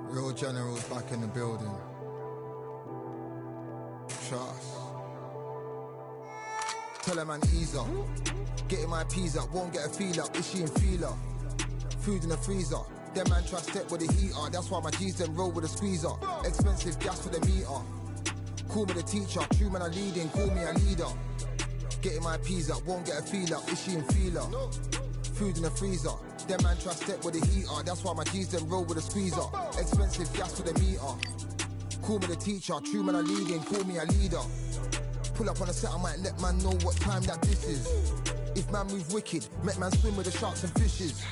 Real generals back in the building. Trust. Tell a man ease up. Getting my peas up, won't get a feel up. Is she in feeler? Food in the freezer. Them man try step with the heater. That's why my G's them roll with a squeezer. Expensive gas for the meter. Call me the teacher. True man I leading, call me a leader. Getting my peas up, won't get a feel up. Is she in feeler? Food in the freezer. Them man try step with the heater. That's why my G's them roll with a squeezer. Expensive gas for the meter. Call me the teacher. True man I leading, call me a leader. Pull up on a set, I might let man know what time that this is. If man move wicked, make man swim with the sharks and fishes.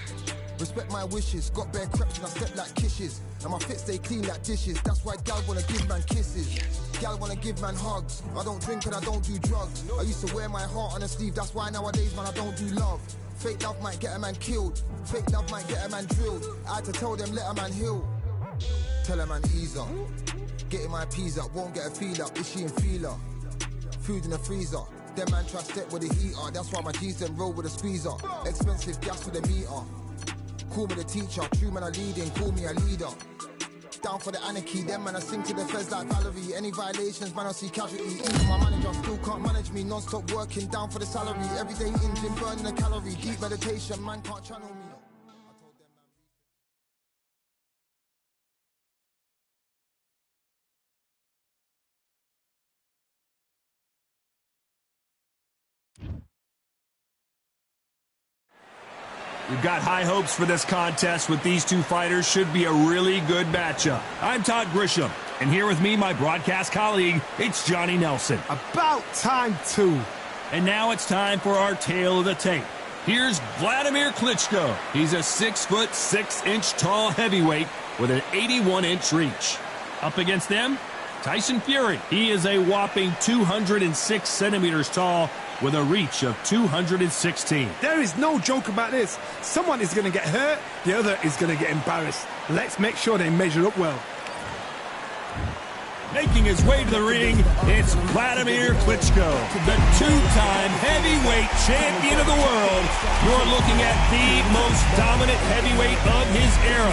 Respect my wishes, got bare creps and I step like kisses. And my fit stay clean like dishes, that's why gal wanna give man kisses. Gal wanna give man hugs, I don't drink and I don't do drugs. I used to wear my heart on a sleeve, that's why nowadays man I don't do love. Fake love might get a man killed, fake love might get a man drilled. I had to tell them let a man heal. Tell a man ease up, getting my peas up, won't get a feel up, is she in feeler? Food in the freezer, them man try step with the heater. That's why my G's them roll with a squeezer. Expensive gas for the meter. Call me the teacher, true man I leading, call me a leader. Down for the anarchy, them man I sing to the feds like Valerie. Any violations, man I see casualty. Even my manager still can't manage me. Non-stop working, down for the salary. Everyday in gym, burning a calorie. Deep meditation, man can't channel me. We've got high hopes for this contest with these two fighters. Should be a really good matchup. I'm Todd Grisham, and here with me, my broadcast colleague, it's Johnny Nelson. About time, too. And now it's time for our tale of the tape. Here's Vladimir Klitschko. He's a 6' 6" tall heavyweight with an 81-inch reach. Up against them, Tyson Fury. He is a whopping 206 centimeters tall with a reach of 216. There is no joke about this. Someone is going to get hurt, the other is going to get embarrassed. Let's make sure they measure up well. Making his way to the ring, it's Vladimir Klitschko, the two-time heavyweight champion of the world. You're looking at the most dominant heavyweight of his era.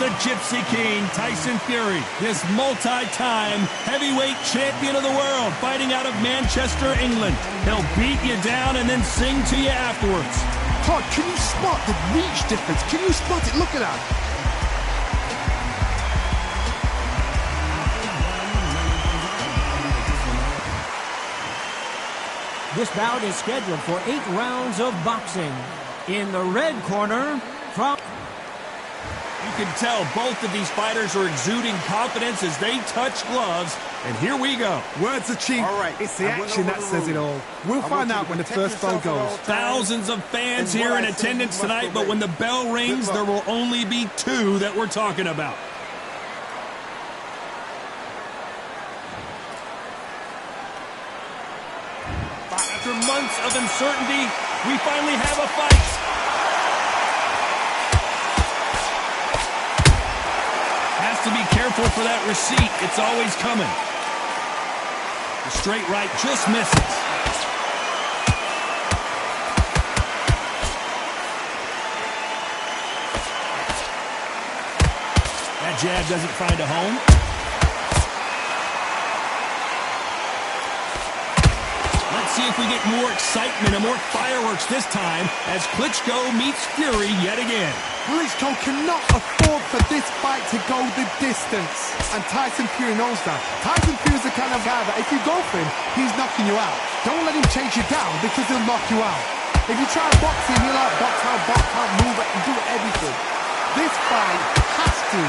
The Gypsy King, Tyson Fury, this multi-time heavyweight champion of the world, fighting out of Manchester, England. He'll beat you down and then sing to you afterwards. Todd, can you spot the reach difference? Can you spot it? Look at that. This bout is scheduled for 8 rounds of boxing. In the red corner, from... You can tell both of these fighters are exuding confidence as they touch gloves. And here we go. Words are cheap. All right, it's the action that says it all. We'll find out when the first bell goes. Thousands of fans here in attendance tonight, but when the bell rings, there will only be 2 that we're talking about. After months of uncertainty, we finally have a fight. To be careful for that receipt. It's always coming. The straight right just misses. That jab doesn't find a home. Let's see if we get more excitement and more fireworks this time as Klitschko meets Fury yet again. Klitschko cannot afford for this fight to go the distance. And Tyson Fury knows that. Tyson Fury's the kind of guy that if you go for him, he's knocking you out. Don't let him chase you down because he'll knock you out. If you try boxing, he'll box out, move it, and do everything. This fight has to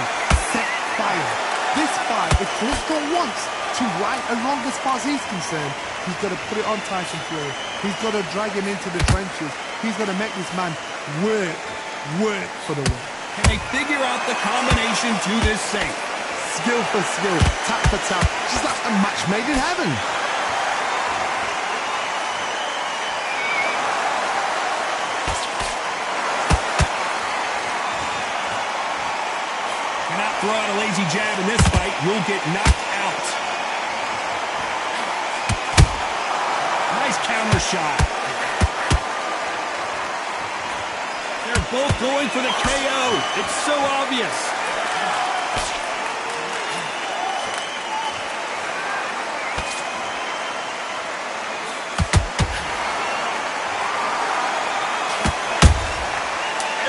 set fire. This fight, if Klitschko wants to right and wrong as far as he's concerned, he's got to put it on Tyson Fury. He's got to drag him into the trenches. He's got to make this man work for the win. Can they figure out the combination to this safe? Skill for skill, tap for tap, just like a match made in heaven. Cannot throw out a lazy jab in this fight. You'll get knocked out. Nice counter shot. They're both going for the KO. It's so obvious.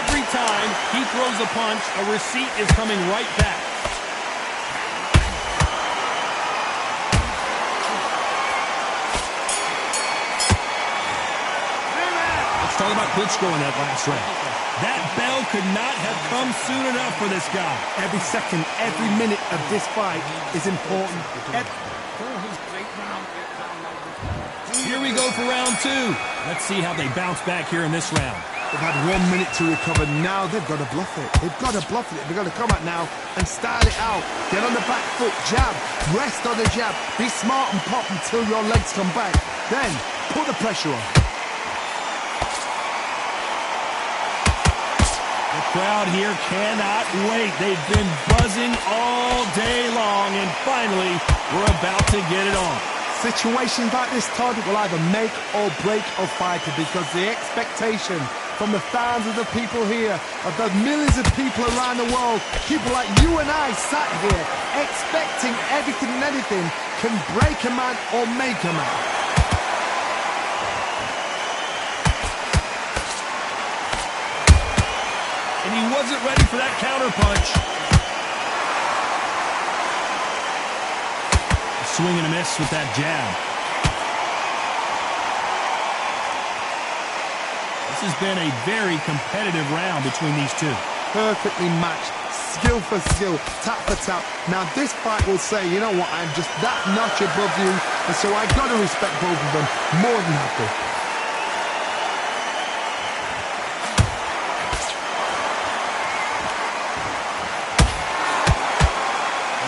Every time he throws a punch, a receipt is coming right back. Let's talk about Klitschko in that last round. That bell could not have come soon enough for this guy. Every second, every minute of this fight is important. Here we go for round two. Let's see how they bounce back here in this round. They've had 1 minute to recover. Now they've got to bluff it. They've got to bluff it. They've got to come out now and style it out. Get on the back foot, jab, rest on the jab. Be smart and pop until your legs come back. Then put the pressure on. The crowd here cannot wait. They've been buzzing all day long, and finally, we're about to get it on. Situations like this, Todd, will either make or break a fighter because the expectation from the thousands of people here, of the millions of people around the world, people like you and I sat here expecting everything and anything can break a man or make a man. And he wasn't ready for that counter punch. A swing and a miss with that jab. This has been a very competitive round between these two. Perfectly matched, skill for skill, tap for tap. Now this fight will say, you know what, I'm just that notch above you, and so I've got to respect both of them more than happy.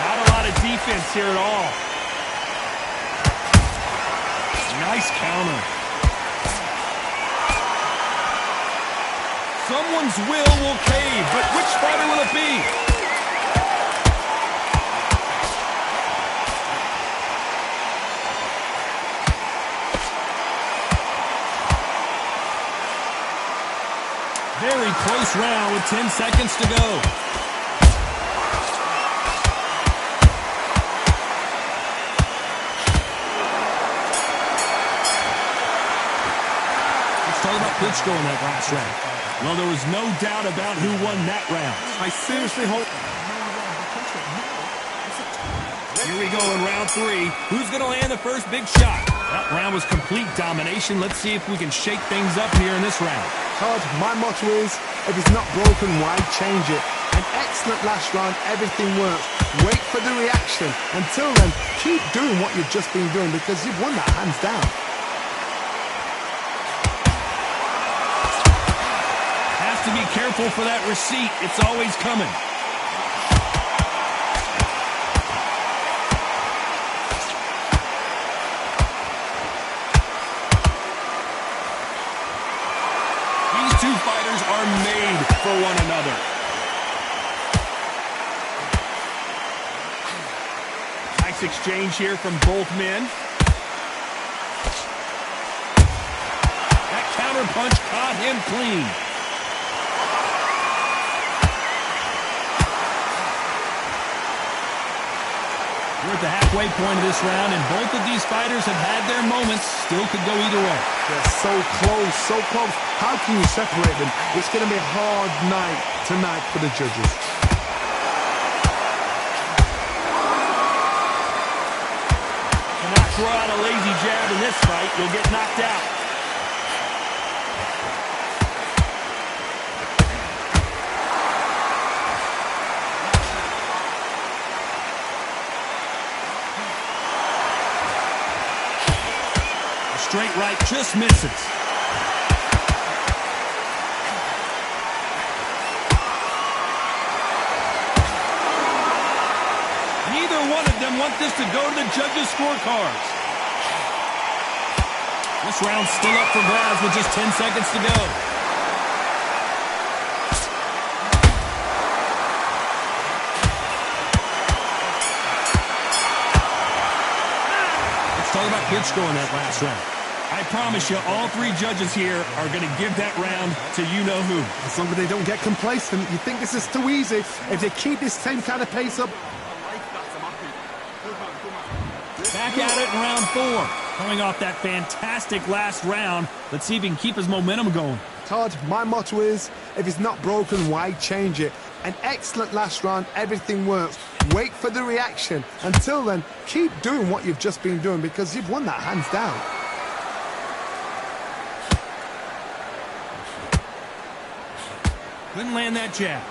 Not a lot of defense here at all. Nice counter. Someone's will cave, but which fighter will it be? Very close round with 10 seconds to go. Let's talk about Klitschko in that last round. Well, there was no doubt about who won that round. I seriously hope... Here we go in round three. Who's going to land the first big shot? That round was complete domination. Let's see if we can shake things up here in this round. Todd, my motto is, if it's not broken, why change it? An excellent last round, everything works. Wait for the reaction. Until then, keep doing what you've just been doing because you've won that hands down. To be careful for that receipt. It's always coming. These two fighters are made for one another. Nice exchange here from both men. That counter punch caught him clean. We're at the halfway point of this round, and both of these fighters have had their moments. Still could go either way. They're so close, so close. How can you separate them? It's going to be a hard night tonight for the judges. Cannot throw out a lazy jab in this fight. You'll get knocked out. Straight right just misses. Neither one of them want this to go to the judges' scorecards. This round's still up for grabs with just 10 seconds to go. Let's talk about Klitschko in that last round. I promise you, all three judges here are going to give that round to you-know-who. As long as they don't get complacent, you think this is too easy. If they keep this same kind of pace up. Back at it in round 4. Coming off that fantastic last round, let's see if he can keep his momentum going. Todd, my motto is, if it's not broken, why change it? An excellent last round, everything works. Wait for the reaction. Until then, keep doing what you've just been doing because you've won that hands down. Couldn't land that jab.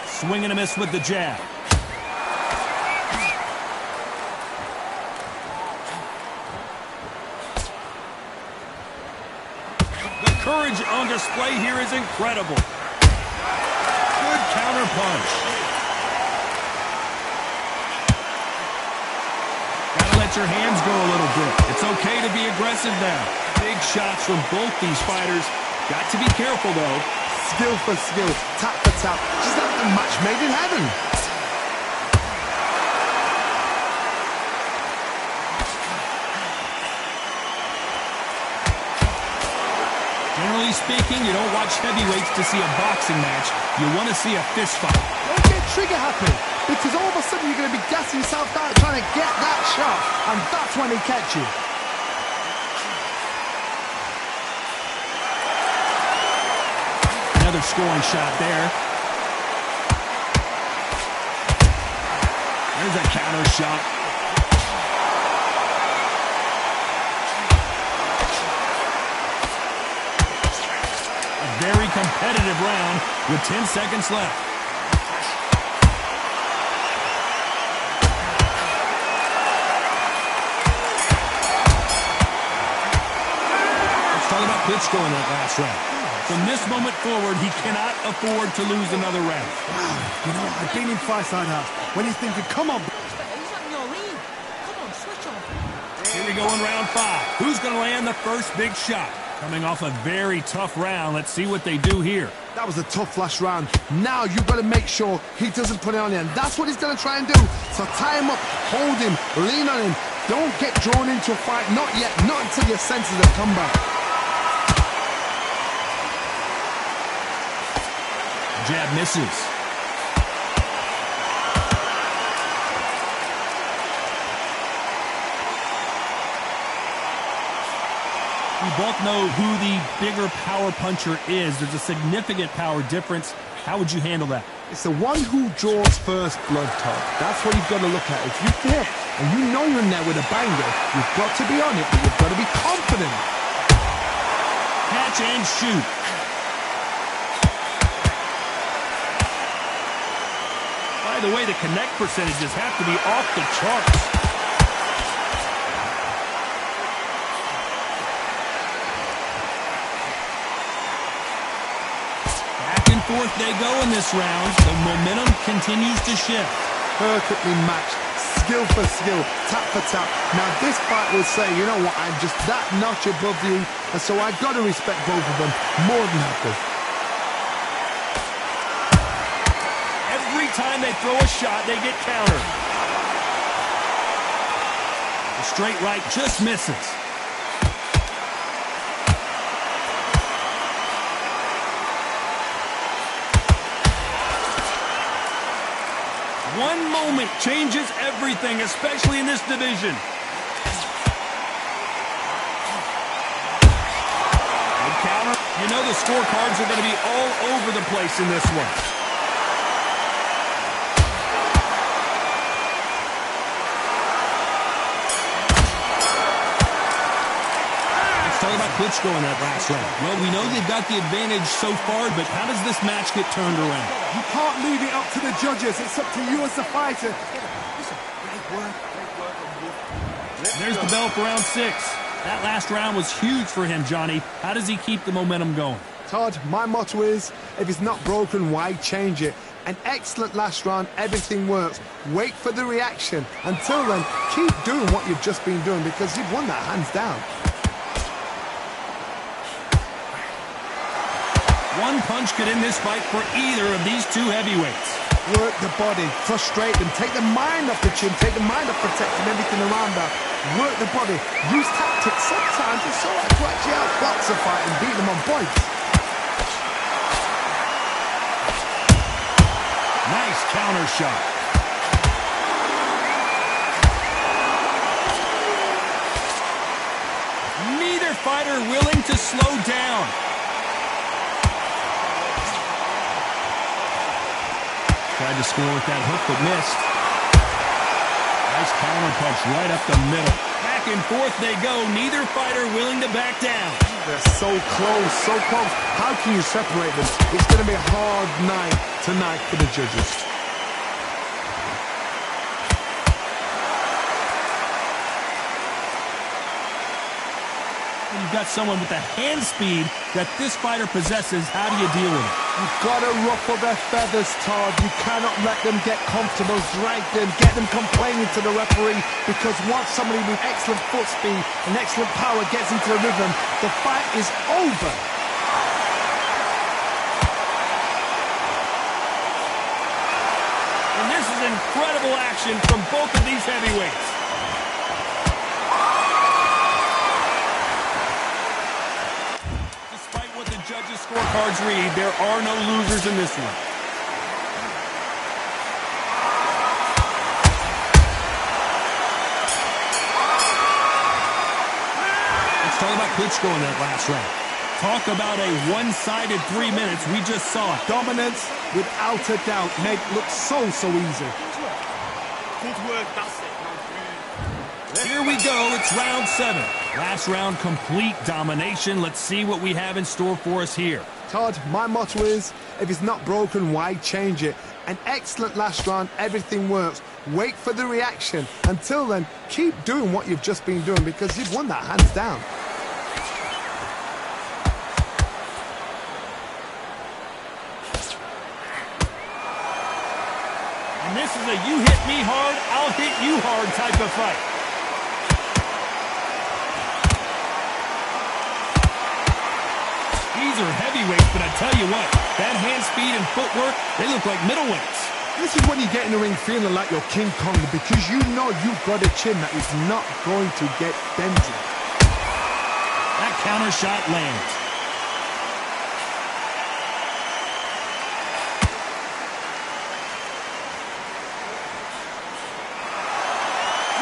Swing and a miss with the jab. The courage on display here is incredible. Good counter punch. Gotta let your hands go a little bit. It's okay to be aggressive now. Big shots from both these fighters. Got to be careful, though. Skill for skill, tap for tap, just like a match made in heaven. Generally speaking, you don't watch heavyweights to see a boxing match. You want to see a fist fight. Don't get trigger happy, because all of a sudden you're going to be gassing yourself out trying to get that shot, and that's when they catch you. Another scoring shot there. There's a counter shot. A very competitive round with 10 seconds left. Let's talk about Klitschko in that last round. From this moment forward, he cannot afford to lose another round. Wow, you know, I've been in fight-side house. When he's thinking, come on. Here we go in round 5. Who's going to land the first big shot? Coming off a very tough round. Let's see what they do here. That was a tough last round. Now you've got to make sure he doesn't put it on you. And that's what he's going to try and do. So tie him up, hold him, lean on him. Don't get drawn into a fight. Not yet. Not until your senses have come back. Jab misses. We both know who the bigger power puncher is. There's a significant power difference. How would you handle that? It's the one who draws first blood, Todd. That's what you've got to look at. If you hit and you know you're in there with a banger, you've got to be on it, but you've got to be confident. Catch and shoot. By the way, the connect percentages have to be off the charts. Back and forth they go in this round. The momentum continues to shift. Perfectly matched. Skill for skill, tap for tap. Now this fight will say, you know what, I'm just that notch above you, and so I've got to respect both of them more than happy. Every time they throw a shot, they get countered. The straight right just misses. One moment changes everything, especially in this division. Good counter. You know the scorecards are going to be all over the place in this one. Talk about Klitschko in that last round. Well, we know they've got the advantage so far, but how does this match get turned around? You can't leave it up to the judges. It's up to you as the fighter. There's the bell for round 6. That last round was huge for him, Johnny. How does he keep the momentum going? Todd, my motto is, if it's not broken, why change it? An excellent last round, everything works. Wait for the reaction. Until then, keep doing what you've just been doing because you've won that hands down. One punch could end this fight for either of these two heavyweights. Work the body, frustrate them, take the mind off the chin, take the mind off protecting everything around that. Work the body, use tactics. Sometimes it's all right to actually outbox a fight and beat them on points. Nice counter shot. Neither fighter willing to slow down. Tried to score with that hook, but missed. Nice counter punch right up the middle. Back and forth they go. Neither fighter willing to back down. They're so close, so close. How can you separate them? It's going to be a hard night tonight for the judges. When you've got someone with the hand speed that this fighter possesses, how do you deal with it? You've got to ruffle their feathers, Todd. You cannot let them get comfortable, drag them, get them complaining to the referee, because once somebody with excellent foot speed and excellent power gets into the rhythm, the fight is over. And this is incredible action from both of these heavyweights. Judges' scorecards read, there are no losers in this one. Let's talk about Klitschko in that last round. Talk about a one-sided 3 minutes. We just saw it. Dominance, without a doubt, made it look so easy. Here we go. It's round 7. Last round, complete domination. Let's see what we have in store for us here. Todd, my motto is, if it's not broken, why change it? An excellent last round, everything works. Wait for the reaction. Until then, keep doing what you've just been doing, because you've won that hands down. And this is a you hit me hard, I'll hit you hard type of fight. These are heavyweights, but I tell you what, that hand speed and footwork, they look like middleweights. This is when you get in the ring feeling like you're King Kong, because you know you've got a chin that is not going to get dented. That counter shot lands.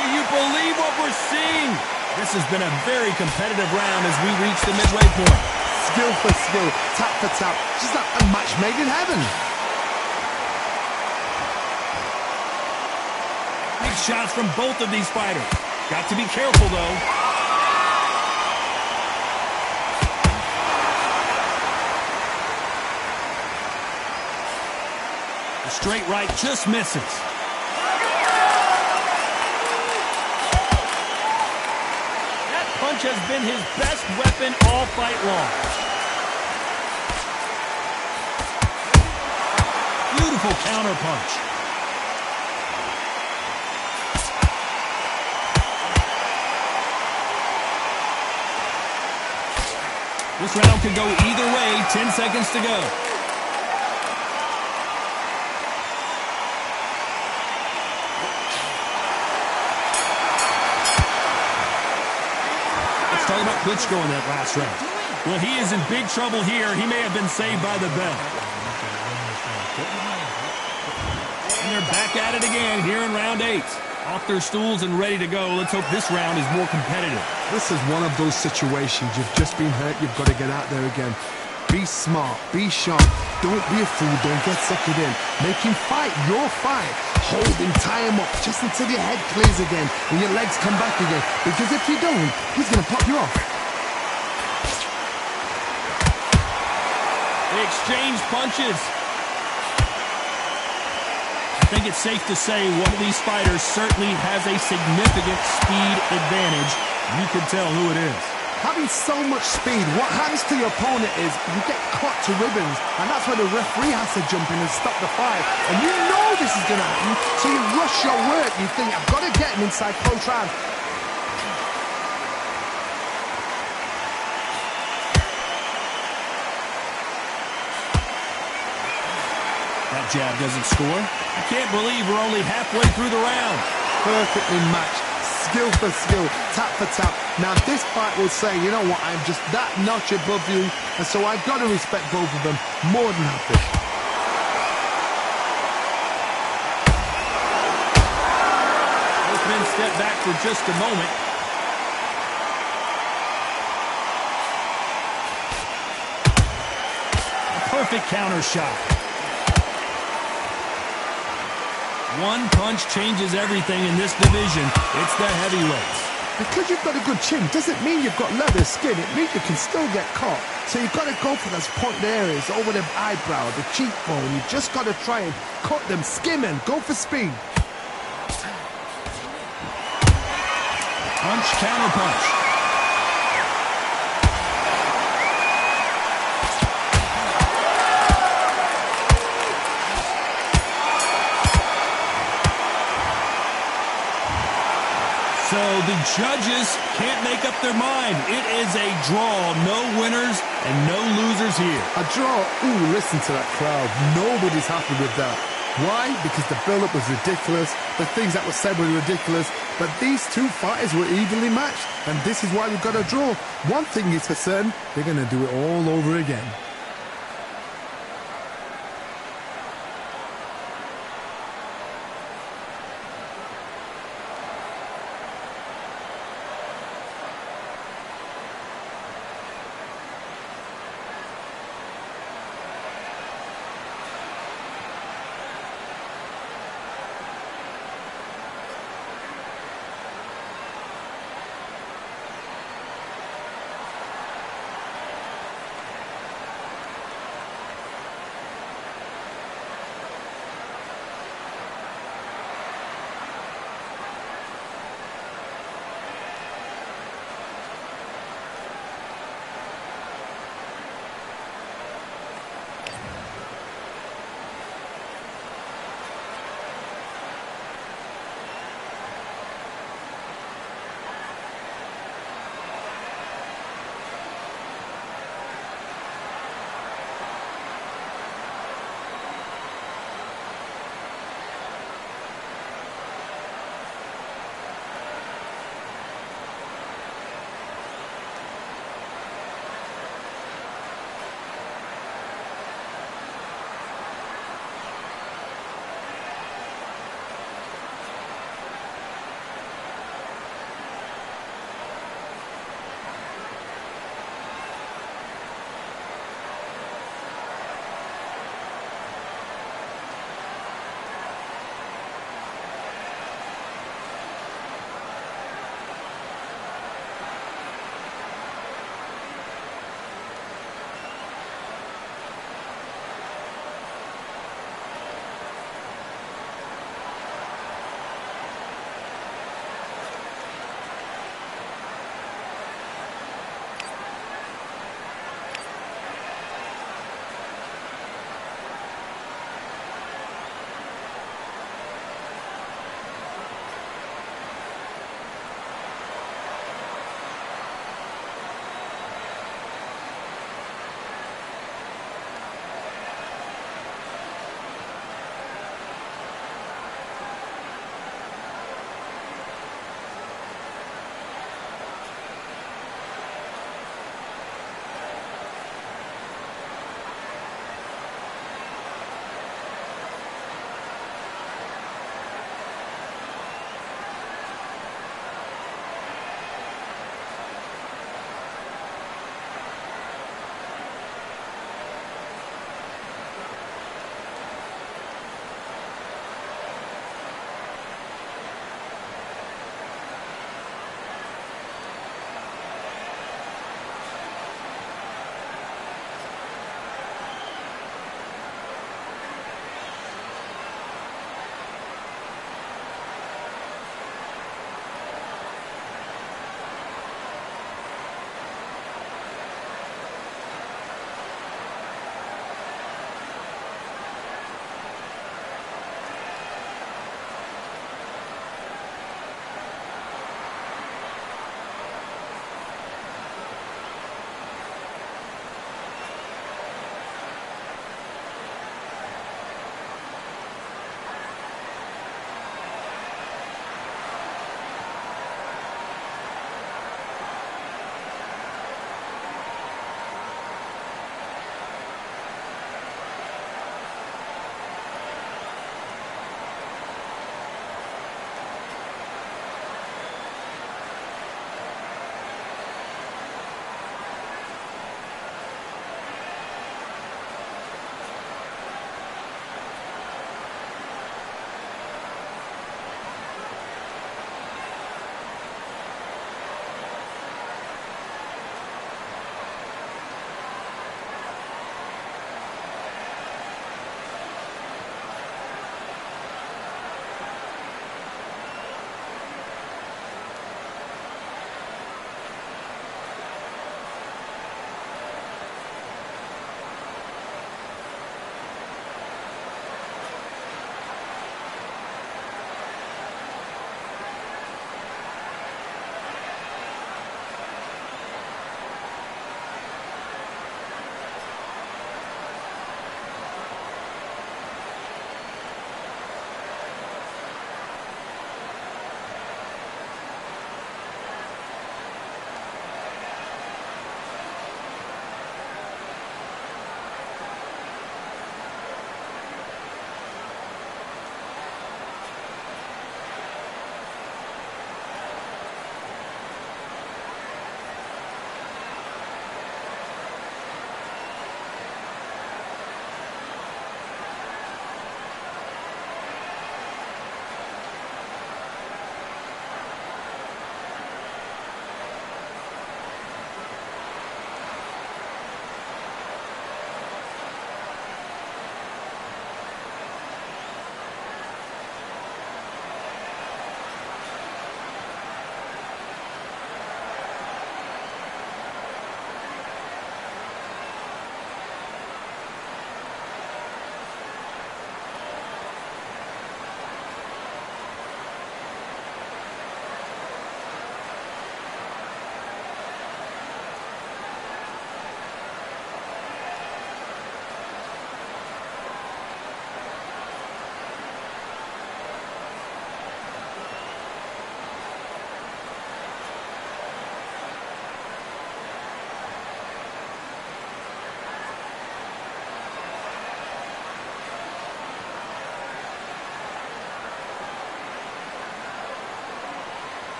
Do you believe what we're seeing? This has been a very competitive round as we reach the midway point. Skill for skill, tap for tap, just like a match made in heaven. Big shots from both of these fighters. Got to be careful, though. The straight right just misses. That punch has been his best weapon all fight long. Beautiful counter punch. This round could go either way. 10 seconds to go. Let's talk about Klitschko in that last round. Well, he is in big trouble here. He may have been saved by the bell. And they're back at it again here in round 8. Off their stools and ready to go. Let's hope this round is more competitive. This is one of those situations. You've just been hurt. You've got to get out there again. Be smart. Be sharp. Don't be a fool. Don't get suckered in. Make him fight your fight. Hold him. Tie him up just until your head clears again and your legs come back again. Because if you don't, he's going to pop you off. They exchange punches. I think it's safe to say one of these fighters certainly has a significant speed advantage. You can tell who it is. Having so much speed, what happens to your opponent is you get cut to ribbons, and that's where the referee has to jump in and stop the fight. And you know this is going to happen, so you rush your work. You think, I've got to get him inside close round. That jab doesn't score. I can't believe we're only halfway through the round. Perfectly matched. Skill for skill, tap for tap. Now this fight will say, you know what, I'm just that notch above you, and so I've got to respect both of them more than happy. Both men step back for just a moment. A perfect counter shot. One punch changes everything in this division. It's the heavyweights. Because you've got a good chin doesn't mean you've got leather skin. It means you can still get caught. So you've got to go for those point areas over the eyebrow, the cheekbone. You've just got to try and cut them, skim and go for speed. Punch, counter punch. So the judges can't make up their mind. It is a draw. No winners and no losers here. A draw. Ooh, listen to that crowd. Nobody's happy with that. Why? Because the build-up was ridiculous. The things that were said were ridiculous. But these two fighters were evenly matched. And this is why we've got a draw. One thing is for certain, they're going to do it all over again.